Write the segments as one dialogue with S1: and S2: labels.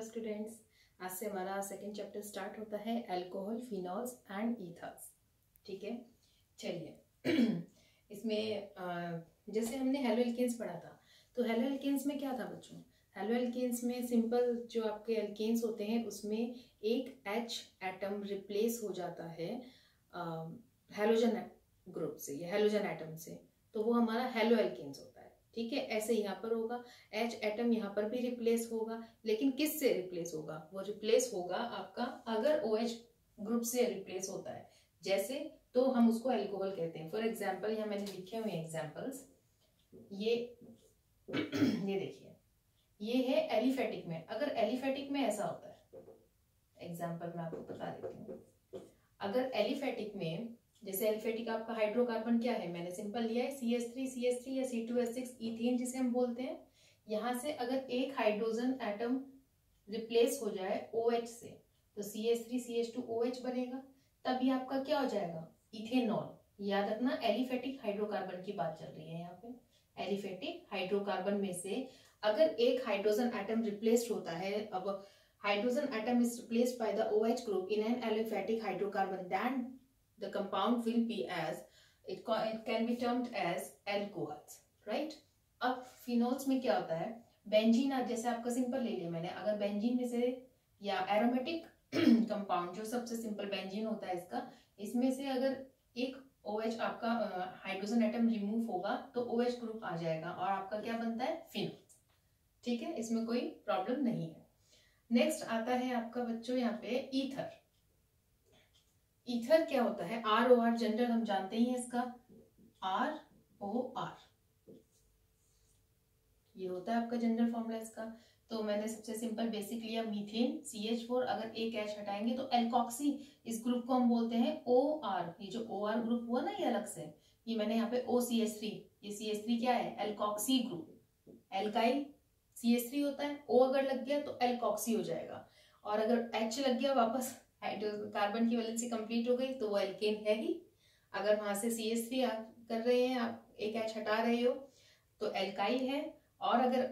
S1: Students, आज से हमारा सेकंड चैप्टर स्टार्ट होता है अल्कोहल, फिनॉल्स एंड ईथर्स। ठीक है, चलिए इसमें जैसे हमने हेलो एल्केन्स पढ़ा था, तो हेलो एल्केन्स में क्या था बच्चों? हेलो एल्केन्स में सिंपल जो आपके एल्केन्स होते हैं उसमें एक H एटम रिप्लेस हो जाता है हेलोजन ग्रुप से या हेलोजन एटम से, तो वो हमारा हेलो एल्केन्स होता है। ठीक है, ऐसे यहाँ पर होगा H एटम यहाँ पर भी रिप्लेस होगा, लेकिन किस से रिप्लेस होगा? वो रिप्लेस होगा आपका, अगर OH ग्रुप से रिप्लेस होता है जैसे, तो हम उसको अल्कोहल कहते हैं। फॉर एग्जाम्पल यहाँ मैंने लिखे हुए एग्जाम्पल्स, ये ये देखिए, ये है एलिफेटिक में। अगर एलिफेटिक में ऐसा होता है, एग्जाम्पल मैं आपको बता देती हूँ। अगर एलिफेटिक में, जैसे एलिफेटिक आपका हाइड्रोकार्बन क्या है, मैंने सिंपल लिया है CH3 या C2H6 इथेन जिसे हम बोलते हैं। यहाँ से अगर एक हाइड्रोजन एटम रिप्लेस हो जाए OH से, तो CH3CH2OH बनेगा, तभी आपका क्या हो जाएगा? इथेनॉल। याद रखना, एलिफेटिक हाइड्रोकार्बन की बात चल रही है यहाँ पे। एलिफेटिक हाइड्रोकार्बन में से अगर एक हाइड्रोजन एटम रिप्लेस्ड होता है, अब hydrogen atom is replaced by the OH group in an aliphatic hydrocarbon, then the compound will be as it can be termed as alcohols, right? अब फिनोल्स में क्या होता है? बेंजीन, जैसे आपका सिंपल ले लिया मैंने, अगर बेंजीन में से या एरोमेटिक कंपाउंड जो सबसे सिंपल बेंजीन होता है इसका, इसमें से अगर एक OH आपका हाइड्रोजन एटम रिमूव होगा तो OH ग्रुप आ जाएगा और आपका क्या बनता है? फिनोल। ठीक है, इसमें कोई प्रॉब्लम नहीं है। नेक्स्ट आता है आपका बच्चों यहाँ पे ईथर। ईथर क्या होता है? ROR जनरल हम जानते ही है इसका, ROR ये होता है आपका जनरल फॉर्मूला इसका। तो मैंने सबसे सिंपल बेसिक लिया, मीथेन CH4, अगर एक H हटाएंगे तो एल्कोक्सी, इस ग्रुप को हम बोलते हैं OR। ये जो OR ग्रुप हुआ ना, ये अलग से, ये मैंने यहाँ पे OCH3, ये CH3 क्या है? Alkoxy group. एल्काइल CH3 होता है, O अगर लग गया तो एल्कोक्सी हो जाएगा, और अगर H लग गया वापस कार्बन की वैलेंसी कंप्लीट हो गई तो वो एल्केन है ही। अगर वहां से CH3 आप कर रहे हैं, आप एक H हटा रहे हो तो एल्काइल है, और अगर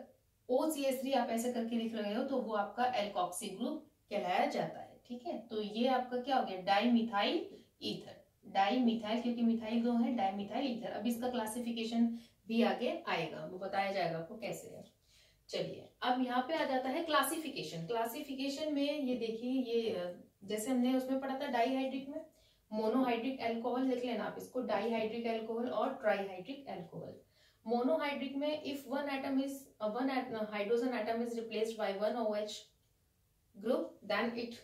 S1: OCH3 आप ऐसे करके लिख रहे हो तो वो आपका एल्कोक्सी ग्रुप कहलाया जाता है। ठीक है, तो ये आपका क्या हो गया? Dimethyl ether. डाईमिथाइल, क्योंकि मिथाइल दो है, डाईमिथाइल ईथर। अब इसका क्लासिफिकेशन भी आगे आएगा, वो बताया जाएगा आपको कैसे है। चलिए, अब यहाँ पे आ जाता है क्लासिफिकेशन। क्लासिफिकेशन में ये देखिए, ये जैसे हमने उसमें पढ़ा था डाईहाइड्रिक में, मोनोहाइड्रिक अल्कोहल लिख लेना आप इसको, डाईहाइड्रिक अल्कोहल और ट्राईहाइड्रिक अल्कोहल। मोनोहाइड्रिक में if one hydrogen atom is replaced by one OH group, then it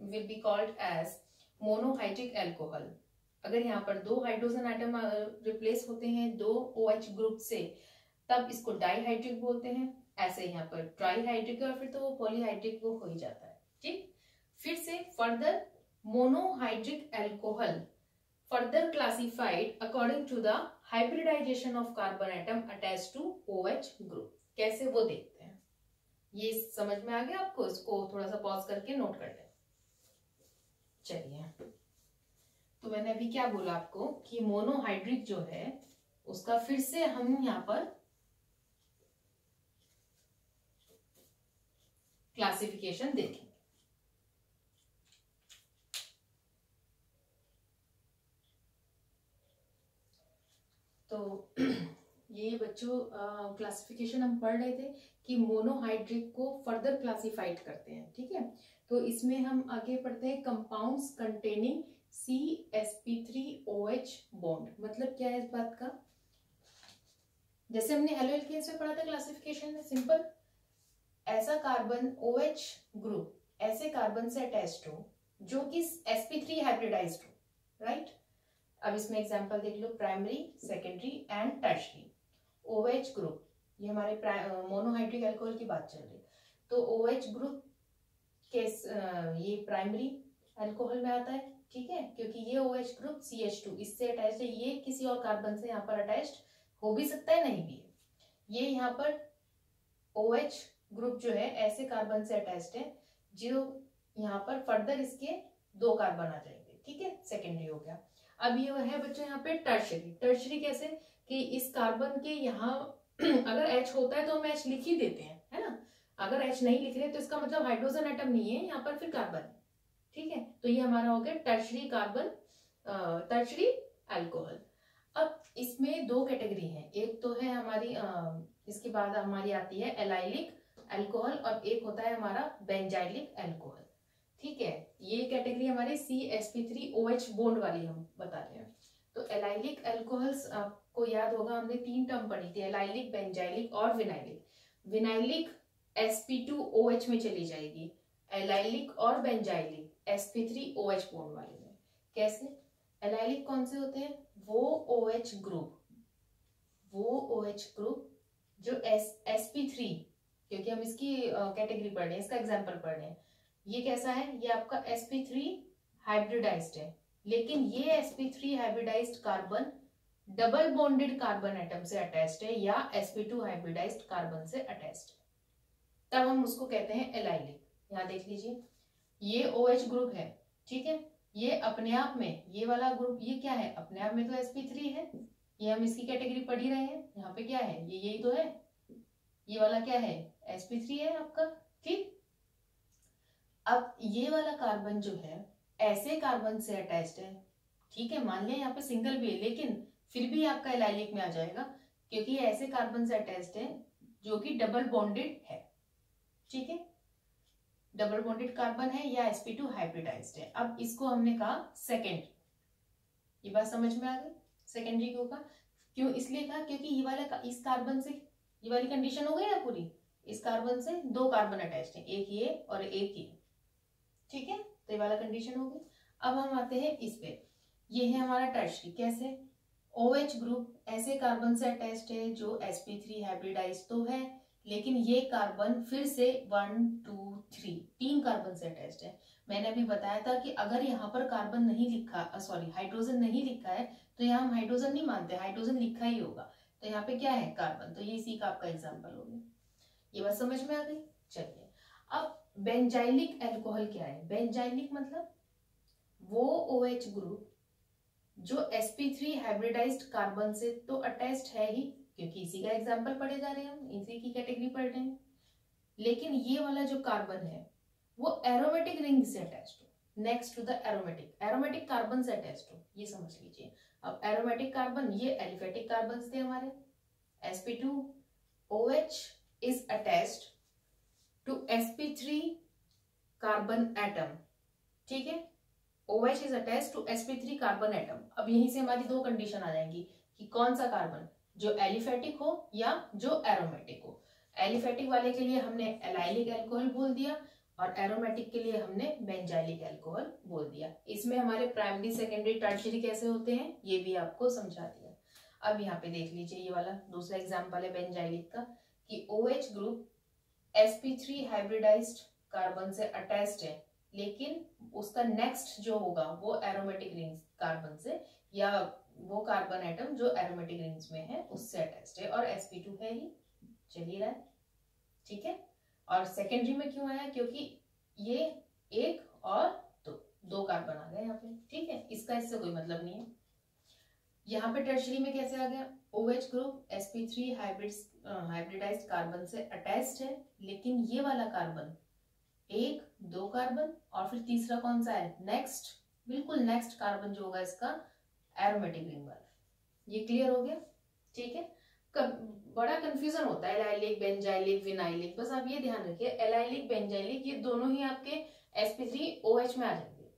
S1: will be called as monohydric alcohol. अगर यहाँ पर दो हाइड्रोजन एटम रिप्लेस होते हैं दो OH ग्रुप से, तब इसको डाईहाइड्रिक बोलते हैं। ऐसे यहाँ पर ट्राईहाइड्रिक, और फिर तो वो पॉलीहाइड्रिक वो हो ही जाता है। ठीक, फिर से further monohydric alcohol further classified according to the hybridization of carbon atom attached to OH group. कैसे वो देखते हैं, ये समझ में आ गया आपको? इसको थोड़ा सा पॉज करके नोट कर लें। चलिए, तो मैंने अभी क्या बोला आपको कि मोनोहाइड्रिक जो है उसका फिर से हम यहाँ पर क्लासिफिकेशन देखें। तो ये बच्चों क्लासिफिकेशन हम पढ़ रहे थे कि मोनोहाइड्रिक को फर्दर क्लासिफाइड करते हैं। ठीक है, तो इसमें हम आगे पढ़ते हैं कंपाउंड्स कंटेनिंग CsP3OH बॉन्ड। मतलब क्या है इस बात का? जैसे हमने हेलो एल्केन्स में पढ़ा था क्लासिफिकेशन में, सिंपल, ऐसा कार्बन OH ग्रुप ऐसे कार्बन से अटैच्ड हो जो कि sp3 हाइब्रिडाइज्ड हो, राइट? अब इसमें एग्जांपल देख लो, primary, secondary and tertiary. OH group, ये हमारे मोनोहाइड्रिक अल्कोहल की बात चल रही है, तो OH ग्रुप के ये प्राइमरी अल्कोहल में आता है। ठीक है, क्योंकि ये OH ग्रुप CH2 इससे अटैच्ड है, ये किसी और कार्बन से यहाँ पर अटैच्ड हो भी सकता है, नहीं भी है। ये यहाँ पर OH ग्रुप जो है ऐसे कार्बन से अटैच्ड है जो यहाँ पर फर्दर इसके दो कार्बन आ जाएंगे। ठीक है, सेकेंडरी हो गया। अब ये है बच्चों यहाँ पे टर्शियरी। टर्शियरी कैसे कि इस कार्बन के यहाँ अगर H होता है तो हम H लिख ही देते हैं, है ना? अगर H नहीं लिख रहे तो इसका मतलब हाइड्रोजन एटम नहीं है यहाँ पर, फिर कार्बन। ठीक है, तो ये हमारा हो गया टर्शरी कार्बन, टर्शरी अल्कोहल। अब इसमें दो कैटेगरी है, एक तो है हमारी इसके बाद हमारी आती है एलाइलिक अल्कोहल और एक होता है हमारा बेंजाइलिक अल्कोहल। ठीक है, ये कैटेगरी हमारे CsP3OH बॉन्ड वाली हम बता रहे हैं। तो एलाइलिक अल्कोहल्स आपको याद होगा, हमने 3 टर्म पढ़ी थी, एलाइलिक, बेंजाइलिक और विनाइलिक। विनाइलिक sp2OH में चली जाएगी, एलाइलिक और बेंजाइलिक sp3OH बॉन्ड वाले में। कैसे? एलाइलिक कौन से होते हैं? वो OH ग्रुप, वो OH ग्रुप जो sp3, क्योंकि हम इसकी कैटेगरी पढ़ रहे हैं, इसका एग्जांपल पढ़ रहे हैं। ये कैसा है? ये आपका sp3 हाइब्रिडाइज्ड है, लेकिन ये sp3 hybridised carbon double bonded carbon atom से अटैच्ड है या sp2 हाइब्रिडाइज्ड कार्बन से अटैच्ड है, तब हम उसको कहते हैं एलाइलिक। यहाँ देख लीजिए, ये OH ग्रुप है, ठीक है, ये अपने आप में, ये वाला ग्रुप ये क्या है? अपने आप में तो sp3 है, ये हम इसकी कैटेगरी पढ़ ही रहे हैं। यहाँ पे क्या है? ये यही तो है, ये वाला क्या है? sp3 है आपका। ठीक, अब ये वाला कार्बन जो है ऐसे कार्बन से अटैच्ड है, ठीक है, मान लिया यहाँ पे सिंगल भी है, लेकिन फिर भी आपका एलाइलिक में आ जाएगा, क्योंकि ये ऐसे कार्बन से अटैच्ड है जो कि डबल बॉन्डेड है। ठीक है, डबल बॉन्डेड कार्बन है या sp2 हाइब्रिडाइज्ड है। अब इसको हमने कहा सेकेंडरी, ये बात समझ में आ गई? सेकेंडरी क्यों कहा? क्यों इसलिए कहा क्योंकि ये वाला, इस कार्बन से ये वाली कंडीशन हो गई ना पूरी, इस कार्बन से 2 कार्बन अटैच्ड है, एक ये और एक ये। ठीक है, तो ये वाला कंडीशन हो गई। अब हम आते हैं इस पे, ये है हमारा टर्शरी। कैसे? OH ग्रुप ऐसे कार्बन से अटैच्ड है जो sp3 हाइब्रिडाइज्ड तो है, लेकिन ये कार्बन फिर से 1 2 3 कार्बन से अटैच्ड है। मैंने अभी बताया था कि अगर यहाँ पर कार्बन नहीं लिखा, सॉरी हाइड्रोजन नहीं लिखा है, तो यहाँ हम हाइड्रोजन नहीं मानते, हाइड्रोजन लिखा ही होगा। तो यहाँ पे क्या है? कार्बन। तो ये इसी का आपका एग्जाम्पल हो गया। ये बात समझ में आ गई? चलिए, अब बेंजाइलिक अल्कोहल क्या है? बेंजाइलिक मतलब वो OH ग्रुप जो sp3 हाइब्रिडाइज्ड कार्बन से तो अटैच्ड है ही, क्योंकि इसी का एग्जांपल पढ़े जा रहे हैं, हम इसी की कैटेगरी पढ़ रहे हैं, लेकिन ये वाला जो कार्बन है वो एरोमेटिक रिंग से अटैच्ड हो, next to the aromatic carbon से अटैच्ड हो, ये समझ लीजिए। अब एरोमेटिक कार्बन, ये एलिफेटिक कार्बन थे हमारे, sp2OH is attached to sp3 carbon atom. ठीक है, OH is attached to sp3 carbon atom. अब यहीं से हमारी दो कंडीशन आ जाएंगी कि कौन सा कार्बन, जो एलिफेटिक हो या जो एरोमेटिक हो। एलिफेटिक वाले के लिए हमने एलाइलिक अल्कोहल बोल दिया और एरोमेटिक के लिए हमने बेंजाइलिक अल्कोहल बोल दिया। इसमें हमारे प्राइमरी, सेकेंडरी, टर्शियरी कैसे होते हैं ये भी आपको समझा दिया। अब यहाँ पे देख लीजिए, ये वाला दूसरा एग्जाम्पल है बेंजाइलिक का, कि OH group sp3 hybridised carbon से अटैच्ड है, लेकिन उसका नेक्स्ट जो होगा वो एरोमेटिक रिंग्स कार्बन से, या वो कार्बन एटम जो एरोमेटिक रिंग्स में है उससे अटैच्ड है, और sp2 है ही, चलिए रहा है। ठीक है, और सेकेंडरी में क्यों आया? क्योंकि ये एक और दो कार्बन आ गए यहाँ पे। ठीक है, इसका इससे कोई मतलब नहीं है। यहाँ पे टर्शरी में कैसे आ गया? OH group sp3 hybridised carbon से अटैच्ड है, लेकिन ये वाला कार्बन एक, दो कार्बन, और फिर तीसरा कौन सा है? नेक्स्ट, बिल्कुल नेक्स्ट कार्बन जो होगा इसका एरोमेटिक रिंग वाला। ये क्लियर हो गया? ठीक है, बड़ा कंफ्यूजन होता है एलाइलिक, बेंजाइलिक, विनाइलिक, बस आप ये ध्यान रखिए, एलाइलिक, बेंजाइलिक ये दोनों ही आपके sp3OH में आ जाएंगे।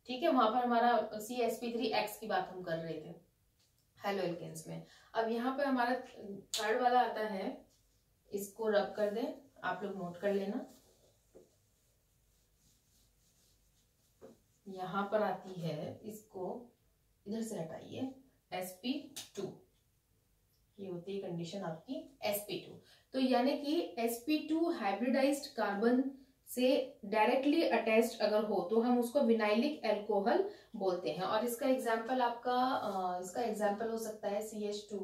S1: ठीक है, वहां पर हमारा CsP3X की बात हम कर रहे थे हेलो एल्केन्स में। अब यहाँ पे हमारा थर्ड वाला आता है, इसको रब कर दें, आप लोग नोट कर लेना। यहाँ पर आती है, इसको इधर से हटाइए, sp2, ये होती है कंडीशन आपकी sp2। तो यानी कि sp2 हाइब्रिडाइज्ड कार्बन से डायरेक्टली अटैच्ड अगर हो तो हम उसको विनाइलिक अल्कोहल बोलते हैं। और इसका एग्जांपल आपका इसका एग्जांपल हो सकता है CH2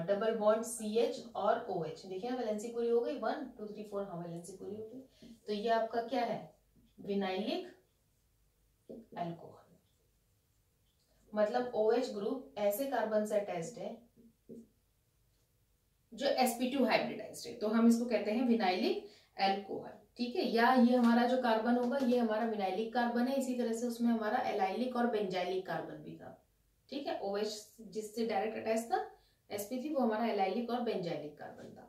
S1: डबल बॉन्ड CH और OH। देखिए ना, वैलेंसी पूरी हो गई, 1 2 3 4, हाँ वैलेंसी पूरी हो गई। तो ये आपका क्या है? Vinylic alcohol. मतलब OH ग्रुप ऐसे कार्बन से अटैच्ड है जो sp2 हाइब्रिडाइज्ड है, तो हम इसको कहते हैं विनाइलिक एल्कोहल, ठीक है। या ये हमारा जो कार्बन होगा ये हमारा विनाइलिक कार्बन है, इसी तरह से उसमें हमारा एलाइलिक और बेंजाइलिक कार्बन भी था, ठीक है। OH जिससे डायरेक्ट अटैच था sp3 वो हमारा एलाइलिक और बेंजाइलिक कार्बन था,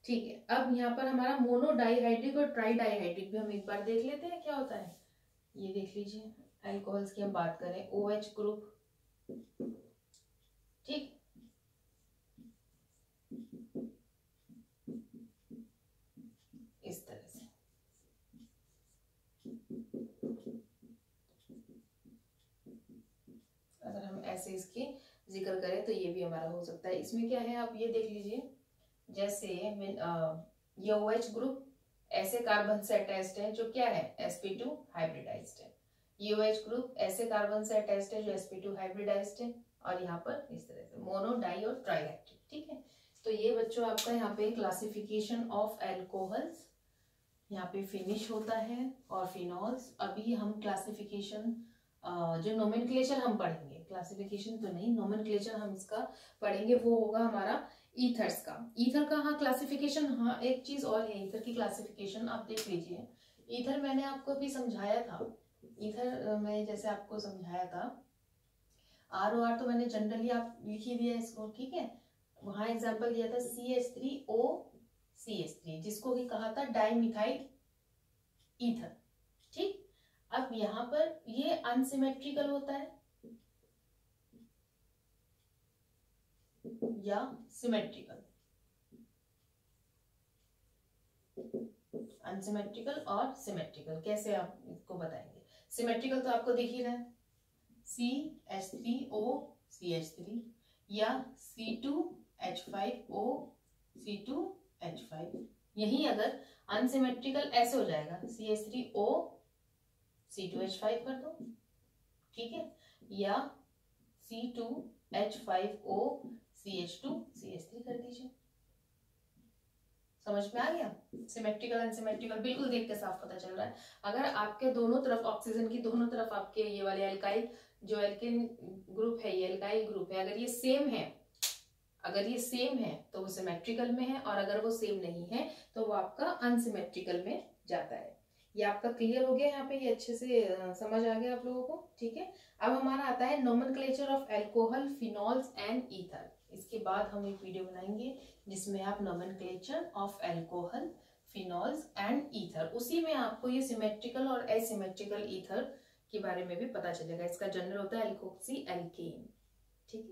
S1: ठीक है। अब यहाँ पर हमारा मोनो डाइहाइड्रिक और ट्राई डाइहाइड्रिक भी हम एक बार देख लेते हैं क्या होता है। ये देख लीजिए, अल्कोहल्स की हम बात करें, OH ग्रुप, ठीक, इस तरह से। अगर हम ऐसे इसके जिक्र करें तो ये भी हमारा हो सकता है। इसमें क्या है आप ये देख लीजिए, जैसे ये OH ग्रुप ऐसे कार्बन से अटैच्ड है जो क्या है sp2 हाइब्रिडाइज्ड है। ये OH ग्रुप ऐसे कार्बन से अटैच्ड है जो sp2 हाइब्रिडाइज्ड है, और यहाँ पर इस तरह से मोनो डाई और ट्राइहाइड्रिक, ठीक है। तो ये बच्चों आपका यहाँ पे क्लासिफिकेशन ऑफ एल्कोहल्स यहाँ पे फिनिश होता है। और फिनॉल्स अभी हम क्लासिफिकेशन जो नोमेनक्लेचर हम पढ़ेंगे, क्लासिफिकेशन तो नहीं, नोमेनक्लेचर हम इसका पढ़ेंगे, वो होगा हमारा ईथर्स का। ईथर का हाँ क्लासिफिकेशन, हाँ एक चीज और है ईथर की क्लासिफिकेशन, आप देख लीजिए। ईथर मैंने आपको भी समझाया था, ईथर में जैसे आपको समझाया था, ROR तो मैंने जनरली आप लिख ही दिया इसको, ठीक है। वहां एग्जाम्पल दिया था CH3O CH3, जिसको भी कहा था डाइमिथाइल ईथर, ठीक। अब यहाँ पर ये अनसिमेट्रिकल होता है या सिमेट्रिकल, अनसिमेट्रिकल और सिमेट्रिकल। कैसे आप इसको बताएंगे? सिमेट्रिकल तो आपको दिख ही रहा है, CH3O CH3 या C2H5O C2H5। यही अगर अनसिमेट्रिकल ऐसे हो जाएगा, CH3O C2H5 कर दो, ठीक है, या C2H5O CH2 CH3 कर दीजिए। समझ में आ गया? सिमेट्रिकल अनसिमेट्रिकल बिल्कुल देख के साफ पता चल रहा है। अगर आपके दोनों तरफ ऑक्सीजन की दोनों तरफ आपके ये वाले एल्काइल जो एल्केन ग्रुप है, ये एल्काइल ग्रुप है, अगर ये सेम है, अगर ये सेम है तो वो सिमेट्रिकल में है, और अगर वो सेम नहीं है तो वो आपका अनसिमेट्रिकल में जाता है। ये आपका क्लियर हो गया यहाँ पे, ये अच्छे से समझ आ गया आप लोगों को, ठीक है। अब हमारा आता है nomenclature of alcohol, phenols and ether. इसके बाद हम एक वीडियो बनाएंगे जिसमें आप nomenclature of alcohol, phenols and ether, उसी में आपको ये सिमेट्रिकल और एसिमेट्रिकल ईथर के बारे में भी पता चलेगा। इसका जनरल होता है एल्कोक्सी एल्केन, ठीक है।